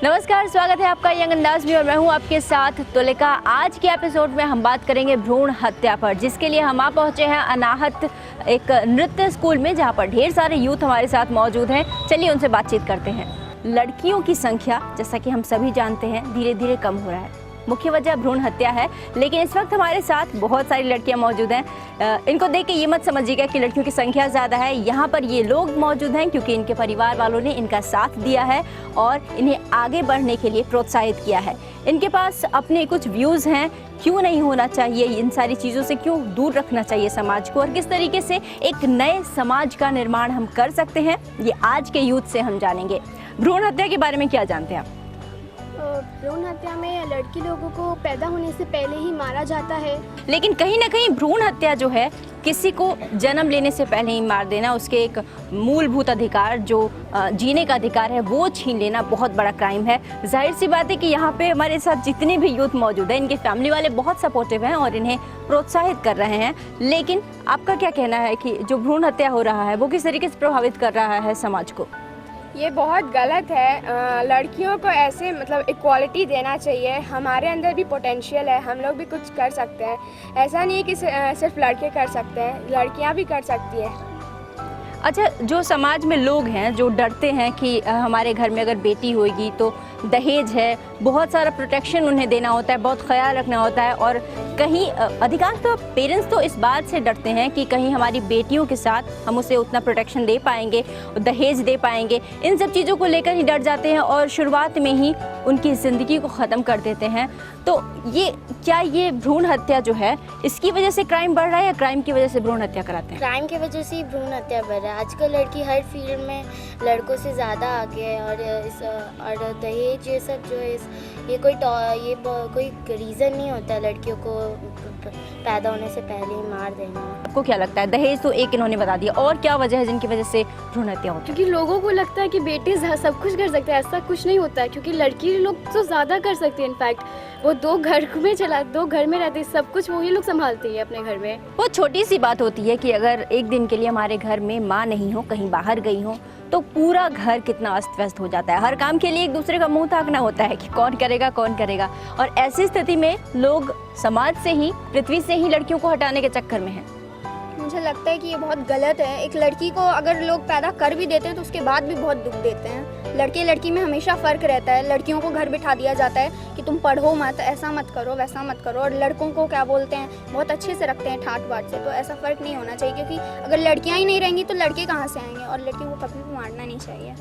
नमस्कार, स्वागत है आपका यंग अंदाज में और मैं हूं आपके साथ तुलिका। आज के एपिसोड में हम बात करेंगे भ्रूण हत्या पर, जिसके लिए हम पहुंचे हैं अनाहत एक नृत्य स्कूल में, जहां पर ढेर सारे यूथ हमारे साथ मौजूद हैं। चलिए उनसे बातचीत करते हैं। लड़कियों की संख्या, जैसा कि हम सभी जानते हैं, धीरे धीरे कम हो रहा है। मुख्य वजह भ्रूण हत्या है, लेकिन इस वक्त हमारे साथ बहुत सारी लड़कियां मौजूद हैं। इनको देख के ये मत समझिएगा कि लड़कियों की संख्या ज़्यादा है। यहाँ पर ये लोग मौजूद हैं क्योंकि इनके परिवार वालों ने इनका साथ दिया है और इन्हें आगे बढ़ने के लिए प्रोत्साहित किया है। इनके पास अपने कुछ व्यूज़ हैं, क्यों नहीं होना चाहिए, इन सारी चीज़ों से क्यों दूर रखना चाहिए समाज को, और किस तरीके से एक नए समाज का निर्माण हम कर सकते हैं, ये आज के यूथ से हम जानेंगे। भ्रूण हत्या के बारे में क्या जानते हैं आप? भ्रूण हत्या में लड़की लोगों को पैदा होने से पहले ही मारा जाता है। लेकिन कहीं ना कहीं भ्रूण हत्या जो है, किसी को जन्म लेने से पहले ही मार देना, उसके एक मूलभूत अधिकार जो जीने का अधिकार है वो छीन लेना बहुत बड़ा क्राइम है। जाहिर सी बात है कि यहाँ पे हमारे साथ जितने भी यूथ मौजूद हैं, इनके फैमिली वाले बहुत सपोर्टिव हैं और इन्हें प्रोत्साहित कर रहे हैं। लेकिन आपका क्या कहना है कि जो भ्रूण हत्या हो रहा है वो किस तरीके से प्रभावित कर रहा है समाज को? ये बहुत गलत है। लड़कियों को ऐसे इक्वालिटी देना चाहिए। हमारे अंदर भी पोटेंशियल है, हम लोग भी कुछ कर सकते हैं। ऐसा नहीं है कि सिर्फ लड़के कर सकते हैं, लड़कियां भी कर सकती है। अच्छा, जो समाज में लोग हैं जो डरते हैं कि हमारे घर में अगर बेटी होगी तो दहेज है, बहुत सारा प्रोटेक्शन उन्हें देना होता है, बहुत ख्याल रखना होता है, और कहीं अधिकांश तो पेरेंट्स तो इस बात से डरते हैं कि कहीं हमारी बेटियों के साथ हम उसे उतना प्रोटेक्शन दे पाएंगे, दहेज दे पाएंगे, इन सब चीज़ों को लेकर ही डर जाते हैं और शुरुआत में ही उनकी ज़िंदगी को ख़त्म कर देते हैं। तो ये भ्रूण हत्या जो है, इसकी वजह से क्राइम बढ़ रहा है या क्राइम की वजह से भ्रूण हत्या कराते हैं? क्राइम की वजह से ही भ्रूण हत्या बढ़ रहा है। आजकल लड़की हर फील्ड में लड़कों से ज़्यादा आगे है और दहेज ये सब जो है ये कोई रीज़न नहीं होता है लड़कियों को पैदा होने से पहले ही मार देना। आपको क्या लगता है? दहेज तो एक इन्होंने बता दिया, और क्या वजह है जिनकी वजह से भ्रूण हत्या होती है? क्योंकि लोगों को लगता है कि बेटे सब कुछ कर सकते हैं। ऐसा कुछ नहीं होता है, क्योंकि लड़की लोग तो ज़्यादा कर सकती है। इनफैक्ट वो दो घर में रहती है, सब कुछ वही लोग संभालती है अपने घर में। बहुत छोटी सी बात होती है कि अगर एक दिन के लिए हमारे घर में माँ नहीं हो, कहीं बाहर गई हो, तो पूरा घर कितना अस्त व्यस्त हो जाता है। हर काम के लिए एक दूसरे का मुंह ताकना होता है कि कौन करेगा। और ऐसी स्थिति में लोग समाज से ही, पृथ्वी से ही लड़कियों को हटाने के चक्कर में हैं। मुझे लगता है कि ये बहुत गलत है। एक लड़की को अगर लोग पैदा कर भी देते हैं तो उसके बाद भी बहुत दुख देते हैं। लड़के लड़की में हमेशा फ़र्क रहता है। लड़कियों को घर बिठा दिया जाता है कि तुम पढ़ो मत, ऐसा मत करो, वैसा मत करो, और लड़कों को क्या बोलते हैं, बहुत अच्छे से रखते हैं, ठाट बाट से। तो ऐसा फ़र्क नहीं होना चाहिए, क्योंकि अगर लड़कियाँ ही नहीं रहेंगी तो लड़के कहाँ से आएंगे, और लड़कियों को कभी भी मारना नहीं चाहिए।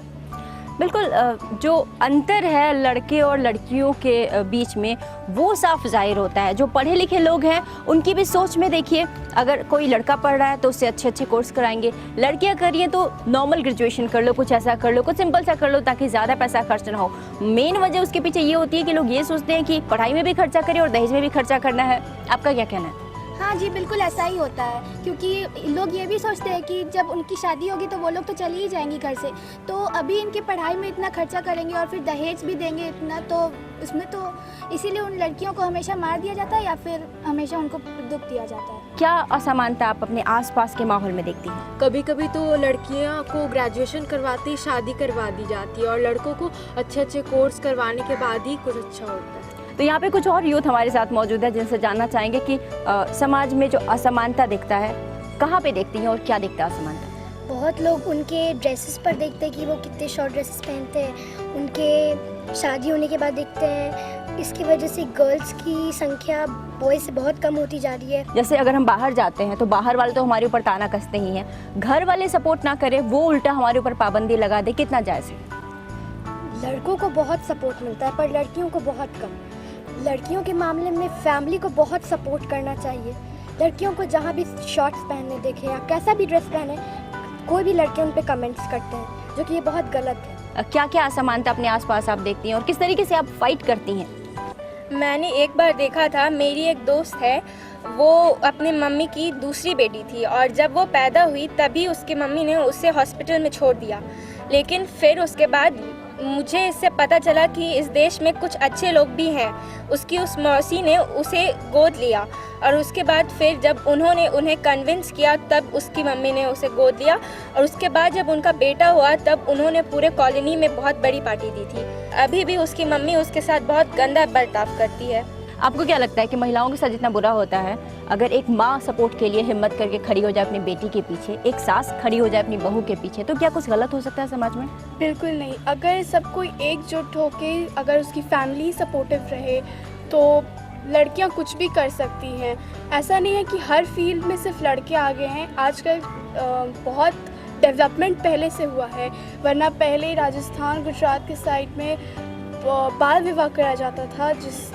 बिल्कुल, जो अंतर है लड़के और लड़कियों के बीच में वो साफ जाहिर होता है। जो पढ़े लिखे लोग हैं उनकी भी सोच में देखिए, अगर कोई लड़का पढ़ रहा है तो उससे अच्छे कोर्स कराएंगे, लड़कियां करिए तो नॉर्मल ग्रेजुएशन कर लो, कुछ ऐसा कर लो, कुछ सिंपल सा कर लो, ताकि ज़्यादा पैसा खर्च ना हो। मेन वजह उसके पीछे ये होती है कि लोग ये सोचते हैं कि पढ़ाई में भी खर्चा करें और दहेज में भी खर्चा करना है। आपका क्या कहना है? हाँ जी, बिल्कुल ऐसा ही होता है, क्योंकि लोग ये भी सोचते हैं कि जब उनकी शादी होगी तो वो लोग तो चली ही जाएंगी घर से, तो अभी इनकी पढ़ाई में इतना खर्चा करेंगे और फिर दहेज भी देंगे इतना, तो उसमें तो इसीलिए उन लड़कियों को हमेशा मार दिया जाता है या फिर हमेशा उनको दुख दिया जाता है। क्या असमानता आप अपने आसपास के माहौल में देखती हैं? कभी कभी तो लड़कियां को ग्रेजुएशन करवाते ही शादी करवा दी जाती है और लड़कों को अच्छे कोर्स करवाने के बाद ही कुछ अच्छा होता है। तो यहाँ पे कुछ और यूथ हमारे साथ मौजूद है जिनसे जानना चाहेंगे कि समाज में जो असमानता दिखता है, कहाँ पे देखती हैं और क्या दिखता है असमानता? बहुत लोग उनके ड्रेसेस पर देखते हैं कि वो कितने शॉर्ट ड्रेसेस पहनते हैं, उनके शादी होने के बाद देखते हैं। इसकी वजह से गर्ल्स की संख्या बॉयज से बहुत कम होती जा रही है। जैसे अगर हम बाहर जाते हैं तो बाहर वाले तो हमारे ऊपर ताना कसते ही हैं, घर वाले सपोर्ट ना करें, वो उल्टा हमारे ऊपर पाबंदी लगा दे, कितना जायज़ है? लड़कों को बहुत सपोर्ट मिलता है पर लड़कियों को बहुत कम। लड़कियों के मामले में फैमिली को बहुत सपोर्ट करना चाहिए। लड़कियों को जहाँ भी शॉर्ट्स पहनने देखें या कैसा भी ड्रेस पहने, कोई भी लड़के उन पे कमेंट्स करते हैं, जो कि ये बहुत गलत है। क्या क्या असमानता अपने आसपास आप देखती हैं और किस तरीके से आप फाइट करती हैं? मैंने एक बार देखा था, मेरी एक दोस्त है, वो अपनी मम्मी की दूसरी बेटी थी और जब वो पैदा हुई तभी उसकी मम्मी ने उसे हॉस्पिटल में छोड़ दिया। लेकिन फिर उसके बाद मुझे इससे पता चला कि इस देश में कुछ अच्छे लोग भी हैं। उसकी उस मौसी ने उसे गोद लिया और उसके बाद फिर जब उन्होंने उन्हें कन्विंस किया तब उसकी मम्मी ने उसे गोद लिया और उसके बाद जब उनका बेटा हुआ तब उन्होंने पूरे कॉलोनी में बहुत बड़ी पार्टी दी थी। अभी भी उसकी मम्मी उसके साथ बहुत गंदा बर्ताव करती है। आपको क्या लगता है कि महिलाओं के साथ जितना बुरा होता है, अगर एक माँ सपोर्ट के लिए हिम्मत करके खड़ी हो जाए अपनी बेटी के पीछे, एक सास खड़ी हो जाए अपनी बहू के पीछे, तो क्या कुछ गलत हो सकता है समाज में? बिल्कुल नहीं। अगर सब कोई एकजुट होके अगर उसकी फैमिली सपोर्टिव रहे तो लड़कियां कुछ भी कर सकती हैं। ऐसा नहीं है कि हर फील्ड में सिर्फ लड़के आगे हैं। आजकल बहुत डेवलपमेंट पहले से हुआ है, वरना पहले राजस्थान गुजरात के साइड में बाल विवाह कराया जाता था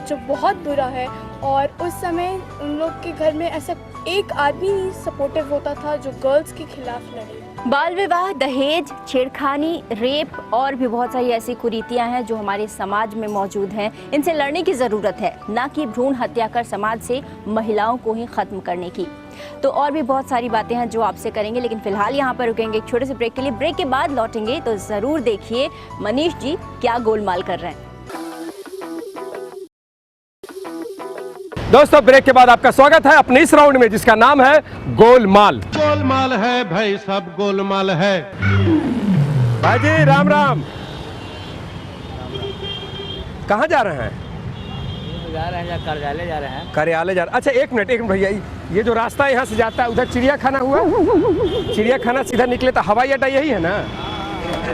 जो बहुत बुरा है। और उस समय उन लोग के घर में ऐसा एक आदमी ही सपोर्टिव होता था जो गर्ल्स के खिलाफ लड़े। बाल विवाह, दहेज, छेड़खानी, रेप और भी बहुत सारी ऐसी कुरीतियां हैं जो हमारे समाज में मौजूद हैं। इनसे लड़ने की ज़रूरत है, ना कि भ्रूण हत्या कर समाज से महिलाओं को ही ख़त्म करने की। तो और भी बहुत सारी बातें हैं जो आपसे करेंगे, लेकिन फिलहाल यहाँ पर रुकेंगे एक छोटे से ब्रेक के लिए। ब्रेक के बाद लौटेंगे तो ज़रूर देखिए मनीष जी क्या गोलमाल कर रहे हैं। दोस्तों, ब्रेक के बाद आपका स्वागत है अपने इस राउंड में जिसका नाम है गोलमाल। गोलमाल है भाई, सब गोलमाल है। भाई जी राम राम। कहाँ जा रहे हैं? जा रहे हैं, कार्यालय जा रहे हैं। कार्यालय जा रहे हैं। अच्छा एक मिनट भैया, ये जो रास्ता यहाँ से जाता है उधर चिड़ियाखाना हुआ, चिड़ियाखाना सीधा निकले तो हवाई अड्डा यही है ना?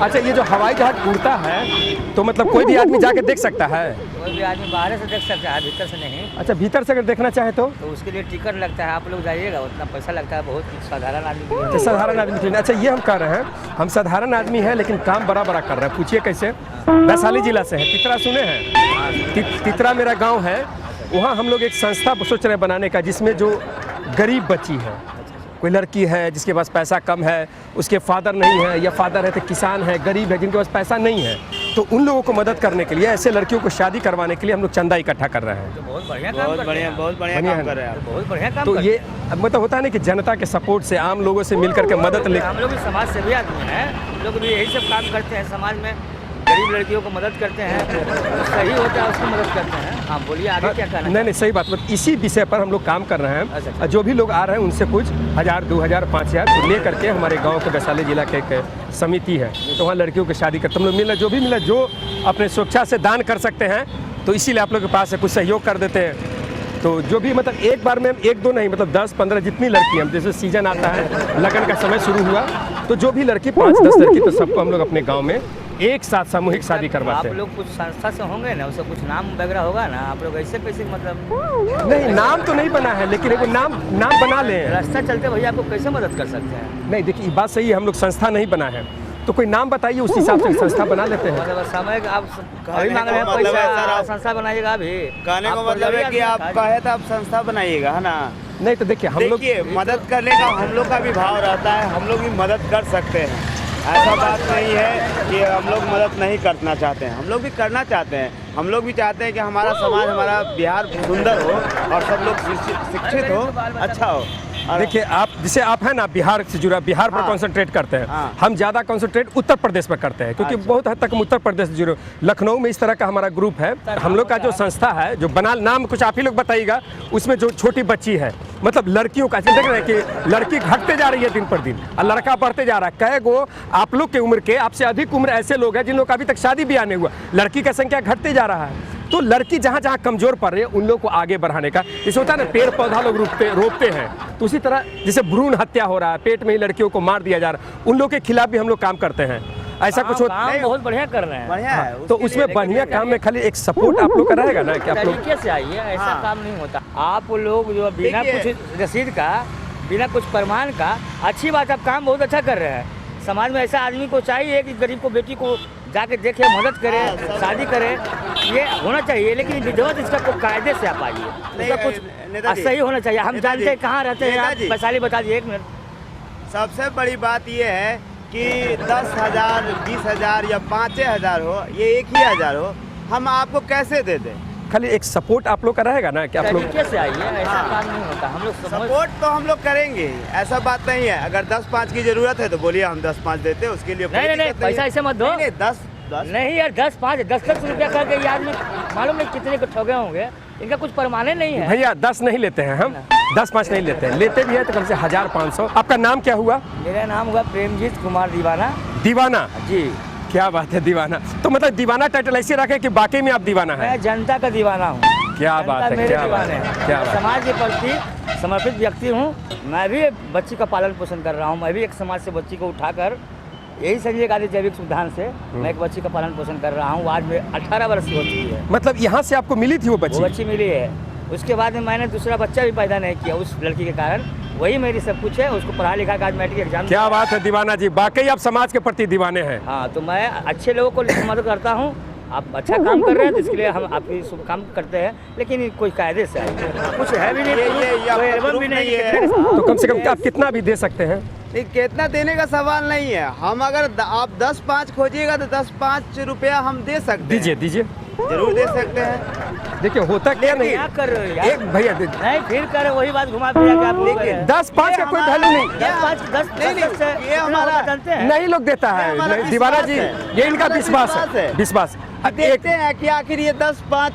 अच्छा, ये जो हवाई जहाज उड़ता है तो मतलब कोई भी आदमी जाके देख सकता है? कोई भी आदमी बाहर से देख सकता है, भीतर से नहीं। अच्छा, भीतर से अगर देखना चाहे तो उसके लिए टिकट लगता है। आप लोग जाइएगा, उतना पैसा लगता है, बहुत साधारण आदमी के लिए। अच्छा, साधारण आदमी के लिए। अच्छा, ये हम कह रहे हैं हम साधारण आदमी हैं लेकिन काम बड़ा बड़ा कर रहे हैं। पूछिए कैसे? वैशाली जिला से है। तितरा सुने हैं? तितरा मेरा गाँव है। वहाँ हम लोग एक संस्था सोच रहे हैं बनाने का, जिसमें जो गरीब बच्ची है, कोई लड़की है जिसके पास पैसा कम है, उसके फादर नहीं है या फादर है तो किसान है, गरीब है, जिनके पास पैसा नहीं है, तो उन लोगों को मदद करने के लिए, ऐसे लड़कियों को शादी करवाने के लिए हम लोग चंदा इकट्ठा कर रहे हैं। तो बहुत बढ़िया काम कर रहे हैं। बहुत बढ़िया काम कर रहे हैं। बहुत बढ़िया काम। तो ये मतलब होता है ना कि जनता के सपोर्ट से, आम लोगों से मिल करके मदद ले। हम लोग भी समाज सेवी आदमी हैं, हम लोग भी यही सब काम करते हैं। समाज में गरीब लड़कियों को मदद करते हैं, तो सही होता है उसको मदद करते हैं। हाँ बोलिए, आगे क्या कहना? नहीं, सही बात। इसी विषय पर हम लोग काम कर रहे हैं। अच्छा। जो भी लोग आ रहे हैं उनसे कुछ 1000, 2000, 5000 ले करके हमारे गांव के वैशाली जिला के एक समिति है, तो वहाँ लड़कियों की शादी करते हम लोग। मिला जो भी मिला, जो अपने स्वेच्छा से दान कर सकते हैं, तो इसीलिए आप लोग के पास है, कुछ सहयोग कर देते हैं। तो जो भी मतलब एक बार में 1-2 नहीं, मतलब 10-15 जितनी लड़की हम, जैसे सीजन आता है, लगन का समय शुरू हुआ, तो जो भी लड़की 5-10 लड़की, तो सबको हम लोग अपने गाँव में एक साथ सामूहिक शादी करवाते हैं। आप लोग कुछ संस्था से होंगे ना, उससे कुछ नाम वगैरह होगा ना? आप लोग ऐसे कैसे मतलब? नहीं, नाम तो नहीं बना है, लेकिन एक नाम बना लें। रास्ता चलते भैया आपको कैसे मदद कर सकते हैं? नहीं, देखिए बात सही है, हम लोग संस्था नहीं बना है, तो कोई नाम बताइए, उस हिसाब से संस्था बना लेते हैं। मतलब समय आप अभी मांग रहे हैं पैसा, संस्था बनाइएगा अभी? कहने का मतलब है कि आप कहे तो आप संस्था बनाइएगा, है ना? नहीं तो देखिए, हम लोग मदद करने का हम लोग का भी भाव रहता है, हम लोग भी मदद कर सकते हैं। ऐसा बात नहीं है कि हम लोग मदद नहीं करना चाहते हैं, हम लोग भी करना चाहते हैं। हम लोग भी चाहते हैं कि हमारा समाज, हमारा बिहार सुंदर हो और सब लोग शिक्षित हो, अच्छा हो। देखिए, आप जैसे आप हैं ना बिहार से जुड़ा, बिहार पर कंसंट्रेट करते हैं। हम ज़्यादा कंसंट्रेट उत्तर प्रदेश पर करते हैं, क्योंकि बहुत हद तक हम उत्तर प्रदेश से जुड़े। लखनऊ में इस तरह का हमारा ग्रुप है। हम लोग का जो संस्था है, जो बना, नाम कुछ आप ही लोग बताइएगा, उसमें जो छोटी बच्ची है, मतलब लड़कियों का, देख रहे हैं कि लड़की घटते जा रही है दिन पर दिन और लड़का बढ़ते जा रहा है। कई गो आप लोग के उम्र के, आपसे अधिक उम्र ऐसे लोग हैं जिन लोग का अभी तक शादी ब्याह नहीं हुआ, लड़की का संख्या घटते जा रहा है। तो लड़की जहाँ जहाँ कमजोर पड़ रही है, उन लोग को आगे बढ़ाने का, जैसे होता है ना पेड़ पौधा लोग रोपते हैं, तो उसी तरह जैसे भ्रूण हत्या हो रहा है, पेट में ही लड़कियों को मार दिया जा रहा है, उन लोग के खिलाफ भी हम लोग काम करते हैं। ऐसा कुछ होता है? बहुत बढ़िया कर रहे हैं। बढ़िया है। तो उसमें बढ़िया काम में खाली एक सपोर्ट आप लोग का रहेगा ना, कि आप लोग तरीके से आइए, ऐसा काम नहीं होता। आप लोग जो बिना कुछ रसीद का, बिना कुछ प्रमाण का, अच्छी बात, आप काम बहुत अच्छा कर रहे हैं। समाज में ऐसा आदमी को चाहिए कि गरीब को, बेटी को जाके देखे, मदद करे, शादी करे, ये होना चाहिए। लेकिन विधवा इसका को कायदे से आप आइए, इसका कुछ सही होना चाहिए। हम जानते हैं कहाँ रहते हैं आप, वैशाली बता दिए। 1 मिनट। सबसे बड़ी बात ये है कि 10,000, 20,000 या 5,000 हो, ये 1,000 हो, हम आपको कैसे दे दें? खाली एक सपोर्ट आप लोग का रहेगा ना, कि आप लोग तरीके से आइए, ऐसा काम नहीं होता। हम लोग सपोर्ट तो हम लोग करेंगे, ऐसा बात नहीं है। अगर 10-5 की जरूरत है तो बोलिए, हम 10-5 देते हैं, उसके लिए नहीं, पैसा ऐसे मत दो। नहीं, 10 नहीं यार 10 रुपया करके ये आदमी मालूम नहीं कितने को ठगे होंगे, इनका कुछ परमाने नहीं है। भैया 10 नहीं लेते हैं हम, 10-5 नहीं लेते हैं, लेते भी है तो कम से 1500। आपका नाम क्या हुआ? मेरा नाम हुआ प्रेमजीत कुमार दीवाना। दीवाना जी। क्या बात है, दीवाना। तो मतलब दीवाना टाइटल ऐसे रखे कि वाकई में आप दीवाना हैं? मैं जनता का दीवाना हूँ। क्या बात है, क्या बात है, क्या बात है। समाज के प्रति समर्पित व्यक्ति हूँ। मैं भी बच्ची का पालन पोषण कर रहा हूँ। मैं भी एक समाज से बच्ची को उठाकर यही संजय गांधी जैविक उद्यान से मैं एक बच्ची का पालन पोषण कर रहा हूँ। आज में 18 वर्ष की हो चुकी है। मतलब यहाँ से आपको मिली थी वो बच्ची? वो बच्ची मिली है। उसके बाद में मैंने दूसरा बच्चा भी पैदा नहीं किया उस लड़की के कारण। वही मेरी सब कुछ है। उसको पढ़ा लिखा आज मैट्रिक एग्जाम। क्या बात है दीवाना जी, वाकई आप समाज के प्रति दीवाने हैं। हाँ, तो मैं अच्छे लोगों को मदद करता हूँ। आप अच्छा काम कर रहे हैं तो इसके लिए हम आपकी शुभ काम करते हैं, लेकिन कोई कायदे से कुछ है भी नहीं, कोई एल्बम भी नहीं है। तो कम से कम आप कितना भी दे सकते हैं? नहीं, कितना देने का सवाल नहीं है। हम अगर आप 10-5 खोजिएगा तो 10-5 रुपया हम दे सकते हैं। दीजिए दीजिए, जरूर दे सकते हैं। देखिए होता क्या नहीं, क्या कर रहे हो यार? एक भैया नहीं फिर करे वही बात घुमा फिरा के आप लेके 10-5 का कोई वैल्यू नहीं। 10 ये हमारा जानते हैं। नहीं लोग देता है। हमारा नहीं, दीवाना जी विश्वास है। ये इनका विश्वास है, विश्वास। देखते हैं कि आखिर ये 10-5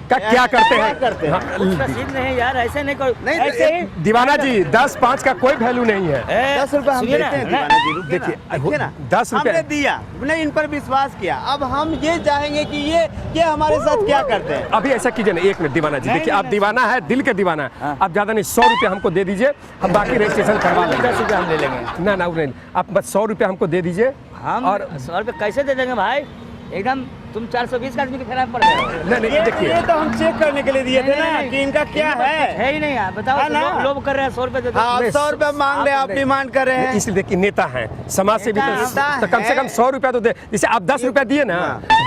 का क्या करते हैं? करते हैं। हाँ, रसीद नहीं यार, ऐसे नहीं करो। नहीं, ऐसे ही दीवाना जी 10-5 का कोई वैल्यू नहीं है। 10 रुपए हम सुनिए देते ना, हैं दीवाना जी। रुकिए देखिए, ना, देखिए ना, 10 रुपए हमने दिया, हमने इन पर विश्वास किया। अब हम ये चाहेंगे कि ये हमारे साथ क्या करते हैं। अभी ऐसा कीजिए ना, 1 मिनट दीवाना जी। देखिए आप दीवाना है, दिल के दीवाना है। आप ज्यादा नहीं 100 रुपये हमको दे दीजिए, हम बाकी रजिस्ट्रेशन करवा लेंगे। 10 रुपये हम ले लेंगे। ना ना नहीं, आप बस 100 रुपये हमको दे दीजिए। हम और 100 रुपये कैसे दे देंगे भाई? एकदम तुम 420 का आदमी के खिलाफ पड़ गए हो। नहीं देखिए, ये तो हम चेक करने के लिए दिए थे ना कि इनका क्या है ही नहीं यार। बताओ है ना? लोग कर रहे हैं 100 रुपये दे दो। हाँ, 100 रुपये मांग रहे हैं, आप डिमांड कर रहे हैं। इसलिए देखिए नेता हैं, समाज से भी नेता तो कम से कम 100 रुपया तो दे। जैसे आप 10 रुपया दिए ना,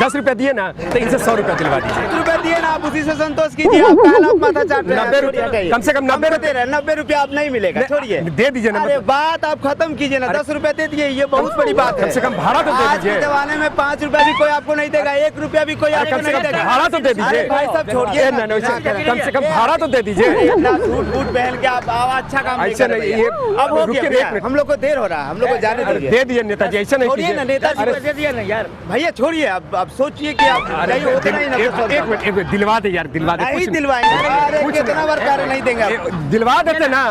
10 रुपया दिए ना, तो इनसे 100 रुपया दिलवा दीजिए। 10 रुपये दिए ना, आप उसी से संतोष कीजिए। आप काला माथा चाट रहे हैं। 90 रुपये, कम से कम 90 दे रहे हैं। 90 रुपया आप नहीं मिलेगा, छोड़िए। दे दीजिए ना। अरे बात आप खत्म कीजिए ना, 10 रुपए दे दिए, ये बहुत बड़ी बात है। कम से कम भाड़ा तो दे आज के दीजिए। जमाने में 5 रुपया भी कोई आपको नहीं देगा, 1 रुपया भी कोई आपको कम से नहीं कम देगा। भाड़ा तो दे दीजिए। अरे भाई साहब छोड़िए ना, कम से कम भाड़ा तो दे दीजिए। इतना सूट बूट पहन के आप अच्छा काम नहीं ऐसे कर रहे नहीं, भैया। ये अब हो रुकिए, गया एक भैया, मिनट। हम लोग को देर हो रहा है, हम लोग को जाने दीजिए। दे दीजिए नेताजी, ऐसे नहीं छोड़िए ना कीजिए। नेताजी, अरे दे दिया ना यार। भैया छोड़िए। अब सोचिए कि आप नहीं होते नहीं ना तो सोचता। एक मिनट दिलवा दे यार, दिलवा दे। नहीं कुछ दिलवाएंगे। अरे कुछ कितना बार कार्य नहीं देंगे आप? दिलवा देते ना।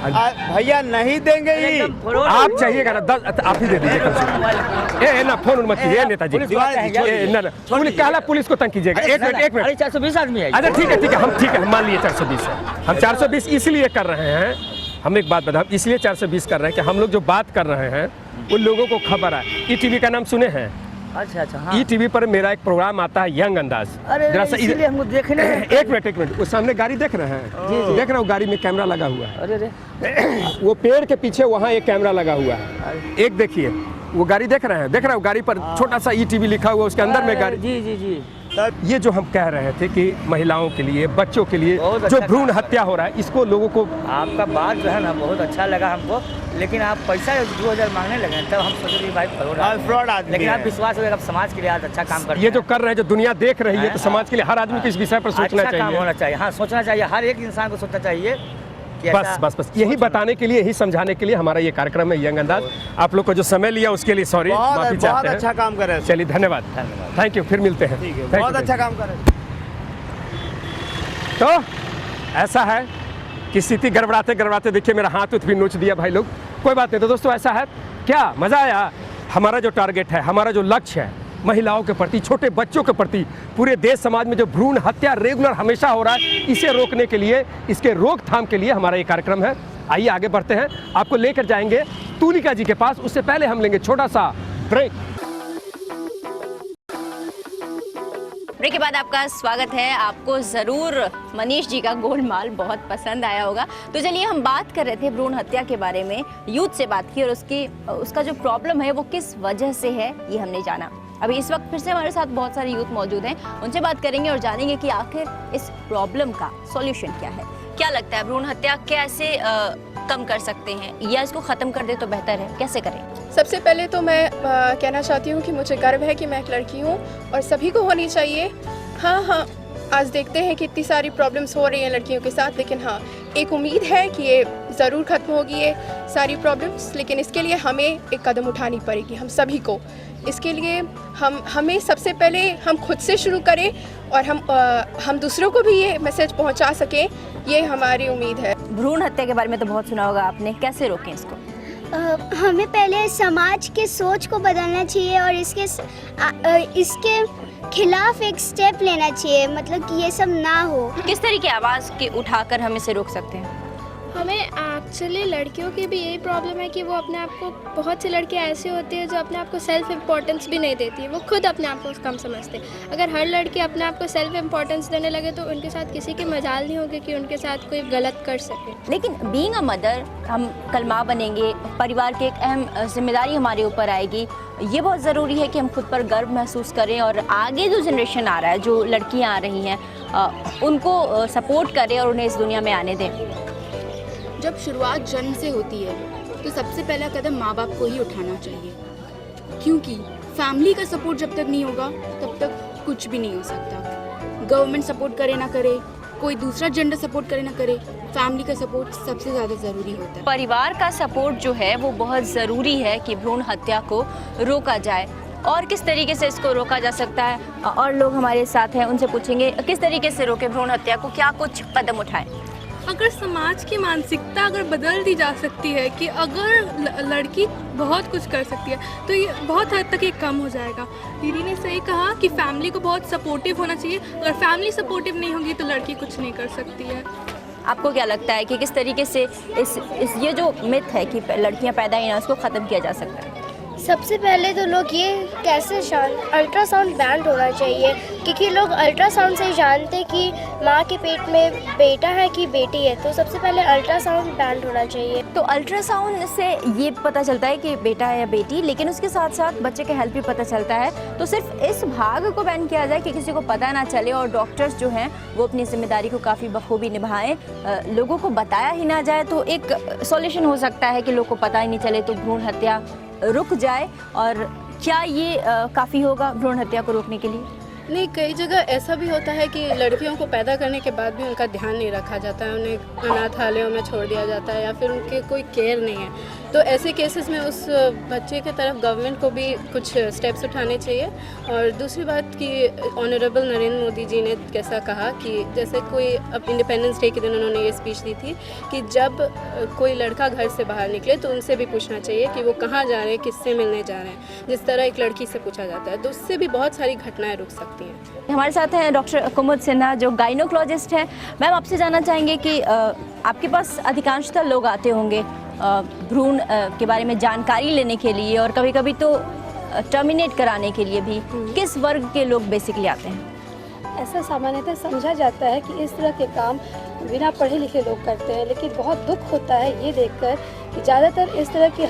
भैया नहीं देंगे ही। आप चाहिएगा ना 10 आप ही दे दीजिए कम से कम। ए ना फोन मत कीजिए नेताजी। पुलिस को तंग कीजिएगा। एक मिनट अरे 420 आदमी है। अच्छा ठीक है हम मान लिए 420 है। हम 420 इसलिए कर रहे हैं, हम एक बात बताओ, इसलिए 420 कर रहे हैं कि हम लोग जो बात कर रहे हैं उन लोगों को खबर है। ईटीवी का नाम सुने हैं? अच्छा हाँ। ईटीवी पर मेरा एक प्रोग्राम आता है यंग अंदाज। अरे इसीलिए हमको देखने एक मिनट वो सामने गाड़ी देख रहे हैं? देख रहे हो गाड़ी में कैमरा लगा हुआ है। अरे वो पेड़ के पीछे वहाँ एक कैमरा लगा हुआ है। एक देखिए वो गाड़ी देख रहे हैं? देख रहे हो गाड़ी पर छोटा सा ईटीवी लिखा हुआ, उसके अंदर में गाड़ी। जी जी जी। ये जो हम कह रहे थे कि महिलाओं के लिए, बच्चों के लिए जो भ्रूण हत्या हो रहा है, इसको लोगों को आपका बात जो है ना बहुत अच्छा लगा हमको, लेकिन आप पैसा 2000 मांगने लगे तब हम सोचे कि भाई फ्रॉड आदमी। लेकिन आप विश्वास हो, आप समाज के लिए आज अच्छा काम करते ये जो कर रहे हैं, जो दुनिया देख रही है, तो समाज के लिए हर आदमी को इस विषय पर सोचना अच्छा काम चाहिए। होना चाहिए। हाँ सोचना चाहिए, हर एक इंसान को सोचना चाहिए कि बस यही बताने के लिए, यही समझाने के लिए हमारा ये कार्यक्रम है यंग अंदाज। आप लोग को जो समय लिया उसके लिए सॉरी, माफी चाहते बहुत हैं। अच्छा काम कर रहे हैं। चलिए धन्यवाद, थैंक यू, फिर मिलते हैं। बहुत अच्छा काम कर रहे हैं। तो ऐसा है कि स्थिति गड़बड़ाते देखिए मेरा हाथ भी नोच दिया भाई लोग। कोई बात नहीं। तो दोस्तों ऐसा है, क्या मज़ा आया? हमारा जो टारगेट है, हमारा जो लक्ष्य है, महिलाओं के प्रति, छोटे बच्चों के प्रति, पूरे देश समाज में जो भ्रूण हत्या रेगुलर हमेशा हो रहा है, इसे रोकने के लिए, इसके रोकथाम के लिए हमारा ये कार्यक्रम है। आइए आगे बढ़ते हैं, आपको लेकर जाएंगे तुलिका जी के पास। उससे पहले हम लेंगे छोटा सा ब्रेक। ब्रेक के बाद आपका स्वागत है। आपको ज़रूर मनीष जी का गोलमाल बहुत पसंद आया होगा। तो चलिए, हम बात कर रहे थे भ्रूण हत्या के बारे में, यूथ से बात की और उसका जो प्रॉब्लम है वो किस वजह से है ये हमने जाना। अभी इस वक्त फिर से हमारे साथ बहुत सारे यूथ मौजूद हैं, उनसे बात करेंगे और जानेंगे कि आखिर इस प्रॉब्लम का सॉल्यूशन क्या है। क्या लगता है भ्रूण हत्या कैसे कम कर सकते हैं, या इसको ख़त्म कर दे तो बेहतर है? कैसे करें? सबसे पहले तो मैं कहना चाहती हूँ कि मुझे गर्व है कि मैं एक लड़की हूँ और सभी को होनी चाहिए। हाँ, आज देखते हैं कि इतनी सारी प्रॉब्लम्स हो रही हैं लड़कियों के साथ, लेकिन हाँ, एक उम्मीद है कि ये ज़रूर ख़त्म होगी ये सारी प्रॉब्लम्स, लेकिन इसके लिए हमें एक कदम उठानी पड़ेगी हम सभी को। इसके लिए हमें सबसे पहले हम खुद से शुरू करें और हम दूसरों को भी ये मैसेज पहुंचा सकें, ये हमारी उम्मीद है। भ्रूण हत्या के बारे में तो बहुत सुना होगा आपने, कैसे रोकें इसको? हमें पहले समाज के सोच को बदलना चाहिए और इसके खिलाफ एक स्टेप लेना चाहिए, मतलब कि ये सब ना हो। किस तरह की आवाज़ के उठाकर हम इसे रोक सकते हैं? हमें एक्चुअली लड़कियों की भी यही प्रॉब्लम है कि वो अपने आप को, बहुत सी लड़कियां ऐसी होती है जो अपने आप को सेल्फ इम्पोर्टेंस भी नहीं देती है, वो खुद अपने आप को कम समझते हैं। अगर हर लड़की अपने आप को सेल्फ इम्पोर्टेंस देने लगे तो उनके साथ किसी की मजाल नहीं होगी कि उनके साथ कोई गलत कर सके। लेकिन बीइंग अ मदर, हम कल माँ बनेंगे, परिवार की एक अहम जिम्मेदारी हमारे ऊपर आएगी। ये बहुत ज़रूरी है कि हम खुद पर गर्व महसूस करें और आगे जो जनरेशन आ रहा है, जो लड़कियाँ आ रही हैं, उनको सपोर्ट करें और उन्हें इस दुनिया में आने दें। जब शुरुआत जन्म से होती है तो सबसे पहला कदम माँ बाप को ही उठाना चाहिए, क्योंकि फैमिली का सपोर्ट जब तक नहीं होगा तब तक कुछ भी नहीं हो सकता। गवर्नमेंट सपोर्ट करे ना करे, कोई दूसरा जेंडर सपोर्ट करे ना करे, फैमिली का सपोर्ट सबसे ज़्यादा ज़रूरी होता है। परिवार का सपोर्ट जो है वो बहुत ज़रूरी है कि भ्रूण हत्या को रोका जाए। और किस तरीके से इसको रोका जा सकता है, और लोग हमारे साथ हैं, उनसे पूछेंगे किस तरीके से रोके भ्रूण हत्या को, क्या कुछ कदम उठाएं। अगर समाज की मानसिकता अगर बदल दी जा सकती है कि अगर लड़की बहुत कुछ कर सकती है तो ये बहुत हद तक ये कम हो जाएगा। दीदी ने सही कहा कि फैमिली को बहुत सपोर्टिव होना चाहिए। अगर फैमिली सपोर्टिव नहीं होगी तो लड़की कुछ नहीं कर सकती है। आपको क्या लगता है कि किस तरीके से इस ये जो मिथ है कि लड़कियां पैदा ही ना, उसको ख़त्म किया जा सकता है? सबसे पहले तो लोग ये कैसे अल्ट्रासाउंड बैंड होना चाहिए, क्योंकि लोग अल्ट्रासाउंड से जानते कि माँ के पेट में बेटा है कि बेटी है, तो सबसे पहले अल्ट्रासाउंड बैंड होना चाहिए। तो अल्ट्रासाउंड से ये पता चलता है कि बेटा है या बेटी, लेकिन उसके साथ साथ बच्चे के हेल्थ भी पता चलता है। तो सिर्फ इस भाग को बैन किया जाए कि किसी को पता ना चले, और डॉक्टर्स जो हैं वो अपनी जिम्मेदारी को काफ़ी बखूबी निभाएं, लोगों को बताया ही ना जाए, तो एक सॉल्यूशन हो सकता है कि लोग को पता ही नहीं चले, तो भ्रूण हत्या रुक जाए। और क्या ये काफ़ी होगा भ्रूण हत्या को रोकने के लिए? नहीं, कई जगह ऐसा भी होता है कि लड़कियों को पैदा करने के बाद भी उनका ध्यान नहीं रखा जाता है, उन्हें अनाथालयों में छोड़ दिया जाता है या फिर उनके कोई केयर नहीं है। तो ऐसे केसेस में उस बच्चे की तरफ गवर्नमेंट को भी कुछ स्टेप्स उठाने चाहिए। और दूसरी बात कि ऑनरेबल नरेंद्र मोदी जी ने कैसा कहा कि जैसे कोई अब इंडिपेंडेंस डे के दिन उन्होंने ये स्पीच दी थी कि जब कोई लड़का घर से बाहर निकले तो उनसे भी पूछना चाहिए कि वो कहाँ जा रहे हैं, किससे मिलने जा रहे हैं, जिस तरह एक लड़की से पूछा जाता है, तो उससे भी बहुत सारी घटनाएं रुक सकती हैं। हमारे साथ हैं डॉक्टर कुमुद सिन्हा, जो गाइनोकोलॉजिस्ट हैं। मैम, आपसे जानना चाहेंगे कि आपके पास अधिकांशतः लोग आते होंगे भ्रूण के बारे में जानकारी लेने के लिए, और कभी कभी तो टर्मिनेट कराने के लिए भी। किस वर्ग के लोग बेसिकली आते हैं? ऐसा सामान्यतः समझा जाता है कि इस तरह के काम बिना पढ़े लिखे लोग करते हैं, लेकिन बहुत दुख होता है ये देखकर कि ज़्यादातर इस तरह की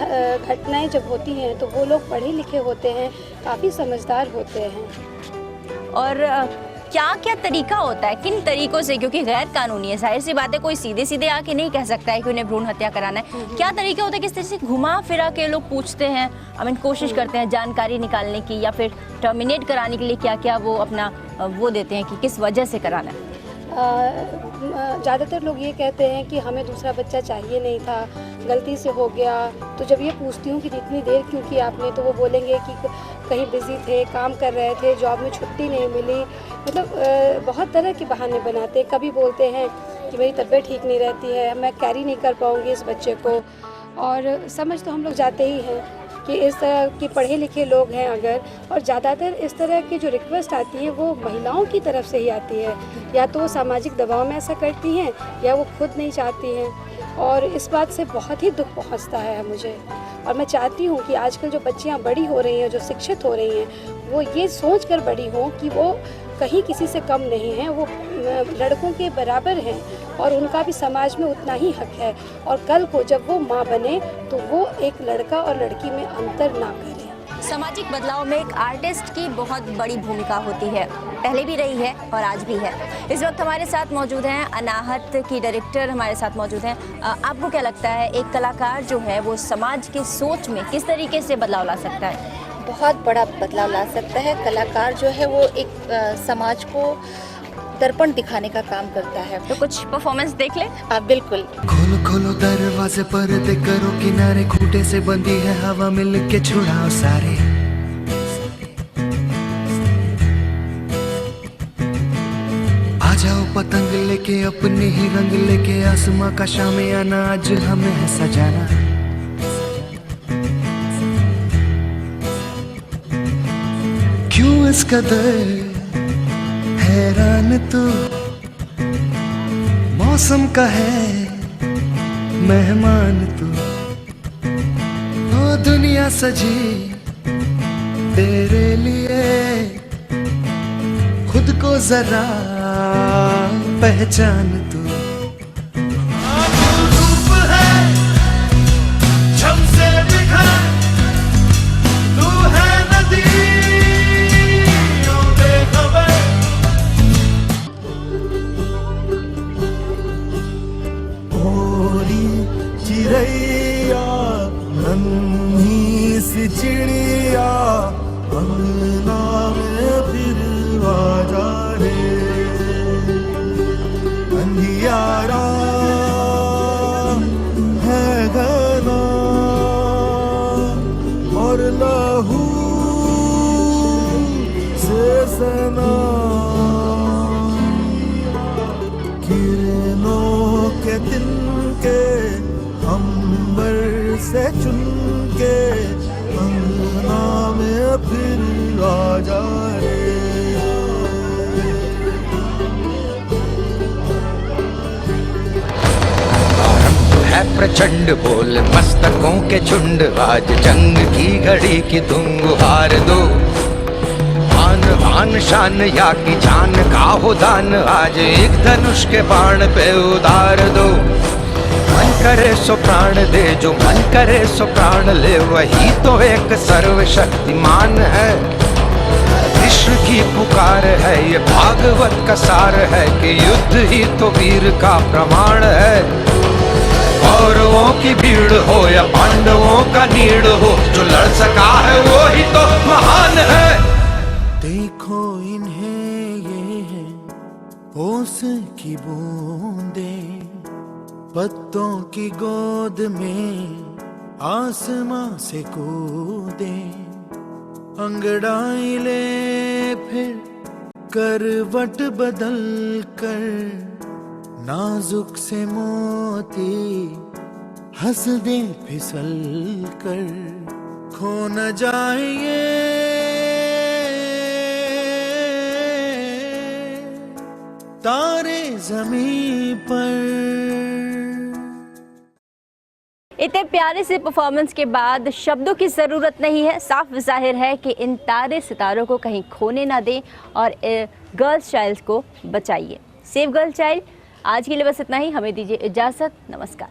घटनाएं जब होती हैं तो वो लोग पढ़े लिखे होते हैं, काफ़ी समझदार होते हैं। और क्या क्या तरीका होता है, किन तरीकों से, क्योंकि गैर कानूनी है, जाहिर सी बात है, कोई सीधे सीधे आके नहीं कह सकता है कि उन्हें भ्रूण हत्या कराना है। क्या तरीका होता है, किस तरह से घुमा फिरा के लोग पूछते हैं, कोशिश करते हैं जानकारी निकालने की, या फिर टर्मिनेट कराने के लिए क्या क्या वो अपना वो देते हैं कि किस वजह से कराना है? ज़्यादातर लोग ये कहते हैं कि हमें दूसरा बच्चा चाहिए नहीं था, गलती से हो गया। तो जब ये पूछती हूँ कि इतनी देर क्यों की आपने, तो वो बोलेंगे कि कहीं बिज़ी थे, काम कर रहे थे, जॉब में छुट्टी नहीं मिली। मतलब बहुत तरह के बहाने बनाते हैं। कभी बोलते हैं कि मेरी तबीयत ठीक नहीं रहती है, मैं कैरी नहीं कर पाऊँगी इस बच्चे को। और समझ तो हम लोग जाते ही हैं कि इस तरह के पढ़े लिखे लोग हैं अगर, और ज़्यादातर इस तरह की जो रिक्वेस्ट आती है वो महिलाओं की तरफ से ही आती है, या तो वो सामाजिक दबाव में ऐसा करती हैं या वो खुद नहीं चाहती हैं। और इस बात से बहुत ही दुख पहुंचता है मुझे। और मैं चाहती हूं कि आजकल जो बच्चियां बड़ी हो रही हैं, जो शिक्षित हो रही हैं, वो ये सोच कर बड़ी हों कि वो कहीं किसी से कम नहीं हैं, वो लड़कों के बराबर हैं और उनका भी समाज में उतना ही हक है। और कल को जब वो माँ बने तो वो एक लड़का और लड़की में अंतर ना करें। सामाजिक बदलाव में एक आर्टिस्ट की बहुत बड़ी भूमिका होती है, पहले भी रही है और आज भी है। इस वक्त हमारे साथ मौजूद हैं अनाहत की डायरेक्टर, हमारे साथ मौजूद हैं। आपको क्या लगता है एक कलाकार जो है वो समाज की सोच में किस तरीके से बदलाव ला सकता है? बहुत बड़ा बदलाव ला सकता है। कलाकार जो है वो एक समाज को दर्पण दिखाने का काम करता है। तो कुछ परफॉर्मेंस देख ले। आप बिल्कुल। खोलो खोलो दरवाजे पर्दे करो किनारे, खूंटे से बंदी है हवा मिल के छुड़ाओ सारे। आ जाओ पतंग लेके अपने ही रंग लेके, आसमां का शामियाना आज हमें है सजाना। क्यों इस कदर हैरान तू, मौसम का है मेहमान तू। ओ दुनिया सजी तेरे लिए, खुद को जरा पहचान तू। धूप है झम से बिखर, तू है नदी बेखबर। भोली चिड़ैया नन्ही सी चिड़िया, अंगना में फिर आ जा रे। अंधियारा है घना और लहू से सना, किरणों के तिनके अंबर से चुन के, अंगना में फिर आ जा रे। है प्रचंड बोल मस्तकों के झुंड, आज जंग की घड़ी की तुम गुहार दो। आन आन शान या की जान का हो दान, आज एक धनुष के बाण पे उतार दो। मन करे सो प्राण दे, जो मन करे सो प्राण ले, वही तो एक सर्वशक्तिमान है। कृष्ण की पुकार है ये भागवत का सार है, कि युद्ध ही तो वीर का प्रमाण है। कौरवों की भीड़ हो या पांडवों का नीड़ हो, जो लड़ सका है वो ही तो महान है। देखो इन्हें ये है ओस की बूंदे, पत्तों की गोद में आसमां से कूदे। अंगड़ाई ले फिर करवट बदल कर, नाजुक से मोती हंस दे फिसल कर। खो न जाए तारे ज़मीं पर। इतने प्यारे से परफॉर्मेंस के बाद शब्दों की ज़रूरत नहीं है। साफ ज़ाहिर है कि इन तारे सितारों को कहीं खोने ना दें और गर्ल्स चाइल्ड को बचाइए। Save girl child. आज के लिए बस इतना ही, हमें दीजिए इजाज़त। नमस्कार।